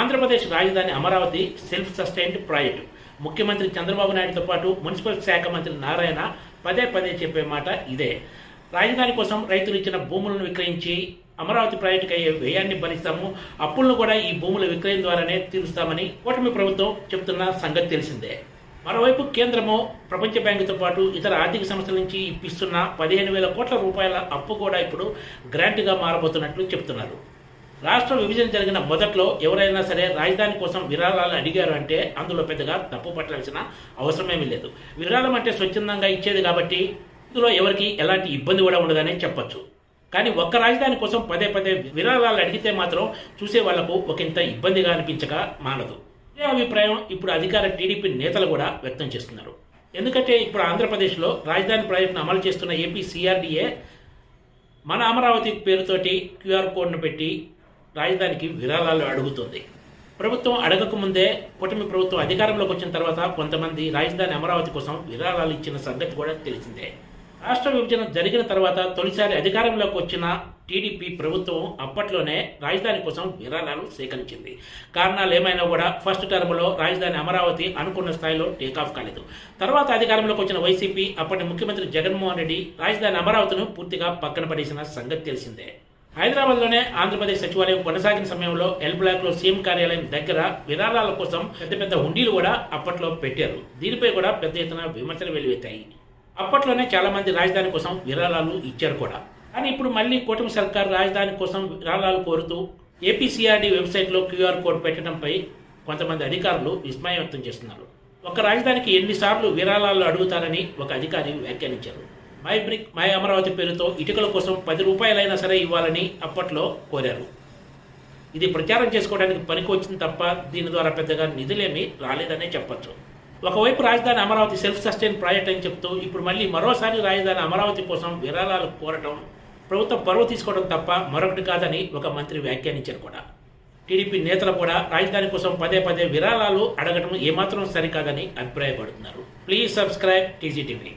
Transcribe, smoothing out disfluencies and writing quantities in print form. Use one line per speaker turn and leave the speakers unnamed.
ఆంధ్రప్రదేశ్ రాజధాని Amaravati self sustained project. ముఖ్యమంత్రి చంద్రబాబు నాయుడుతో పాటు మున్సిపల్ శాఖ మంత్రి నారాయణ పదే పదే చెప్పే మాట ఇదే. రాజధాని కోసం రైతులు ఇచ్చిన భూములను విక్రయించి అమరావతి ప్రాజెక్టుకు అయ్యే వ్యయాన్ని భరిస్తాము, అప్పులను కూడా ఈ భూముల విక్రయం ద్వారానే తీరుస్తామని కూటమి ప్రభుత్వం చెబుతున్న సంగతి తెలిసిందే. మరోవైపు కేంద్రము ప్రపంచ బ్యాంకుతో పాటు ఇతర ఆర్థిక సంస్థల నుంచి ఇప్పిస్తున్న 15,000 కోట్ల రూపాయల అప్పు కూడా ఇప్పుడు గ్రాంట్గా మారబోతున్నట్లు చెబుతున్నారు. రాష్ట్ర విభజన జరిగిన మొదట్లో ఎవరైనా సరే రాజధాని కోసం విరాళాలు అడిగారు అంటే అందులో పెద్దగా తప్పు పట్టాల్సిన అవసరమేమీ లేదు. విరాళం అంటే స్వచ్ఛందంగా ఇచ్చేది కాబట్టి ఇందులో ఎవరికి ఎలాంటి ఇబ్బంది కూడా ఉండదనే చెప్పొచ్చు. కానీ ఒక్క రాజధాని కోసం పదే పదే విరాళాలు అడిగితే మాత్రం చూసే వాళ్లకు ఒకంత ఇబ్బందిగా అనిపించక మానదు. ఇదే అభిప్రాయం ఇప్పుడు అధికార టీడీపీ నేతలు కూడా వ్యక్తం చేస్తున్నారు. ఎందుకంటే ఇప్పుడు ఆంధ్రప్రదేశ్లో రాజధాని ప్రాజెక్టును అమలు చేస్తున్న ఏపీ సిఆర్డీఏ మన అమరావతి పేరుతోటి క్యూఆర్ కోడ్ను పెట్టి రాజధానికి విరాళాలు అడుగుతుంది. ప్రభుత్వం అడగకముందే కూటమి ప్రభుత్వం అధికారంలోకి వచ్చిన తర్వాత కొంతమంది రాజధాని అమరావతి కోసం విరాళాలు ఇచ్చిన సంగతి కూడా తెలిసిందే. రాష్ట్ర విభజన జరిగిన తర్వాత తొలిసారి అధికారంలోకి వచ్చిన టీడీపీ ప్రభుత్వం అప్పట్లోనే రాజధాని కోసం విరాళాలు సేకరించింది. కారణాలు ఏమైనా కూడా ఫస్ట్ టర్మ్లో రాజధాని అమరావతి అనుకున్న స్థాయిలో టేకాఫ్ కాలేదు. తర్వాత అధికారంలోకి వచ్చిన వైసీపీ అప్పటి ముఖ్యమంత్రి జగన్మోహన్ రెడ్డి రాజధాని అమరావతిను పూర్తిగా పక్కన పడేసిన సంగతి తెలిసిందే. హైదరాబాద్లోనే ఆంధ్రప్రదేశ్ సచివాలయం కొనసాగిన సమయంలో ఎల్ బ్లాక్లో సీఎం కార్యాలయం దగ్గర విరాళాల కోసం పెద్ద పెద్ద హుండీలు కూడా అప్పట్లో పెట్టారు. దీనిపై కూడా పెద్ద ఎత్తున విమర్శలు వెలువెత్తాయి. అప్పట్లోనే చాలా మంది రాజధాని కోసం విరాళాలు ఇచ్చారు కూడా. కానీ ఇప్పుడు మళ్ళీ కూటమి సర్కార్ రాజధాని కోసం విరాళాలు కోరుతూ ఏపీసీఆర్డీ వెబ్సైట్లో క్యూఆర్ కోడ్ పెట్టడంపై కొంతమంది అధికారులు విస్మయం వ్యక్తం చేస్తున్నారు. ఒక రాజధానికి ఎన్నిసార్లు విరాళాలు అడుగుతారని ఒక అధికారి వ్యాఖ్యానించారు. మై బ్రిక్ మై అమరావతి పేరుతో ఇటుకల కోసం 10 రూపాయలైనా సరే ఇవ్వాలని అప్పట్లో కోరారు. ఇది ప్రచారం చేసుకోవడానికి పనికి వచ్చింది తప్ప దీని ద్వారా పెద్దగా నిధులేమీ రాలేదనే చెప్పొచ్చు. ఒకవైపు రాజధాని అమరావతి సెల్ఫ్ సస్టైన్ ప్రాజెక్ట్ అని చెప్తూ ఇప్పుడు మళ్ళీ మరోసారి రాజధాని అమరావతి కోసం విరాళాలు కోరటం ప్రభుత్వం పరువు తీసుకోవడం తప్ప మరొకటి కాదని ఒక మంత్రి వ్యాఖ్యానించారు కూడా. టీడీపీ నేతలు కూడా రాజధాని కోసం పదే పదే విరాళాలు అడగడం ఏమాత్రం సరికాదని అభిప్రాయపడుతున్నారు. Please subscribe TGTV.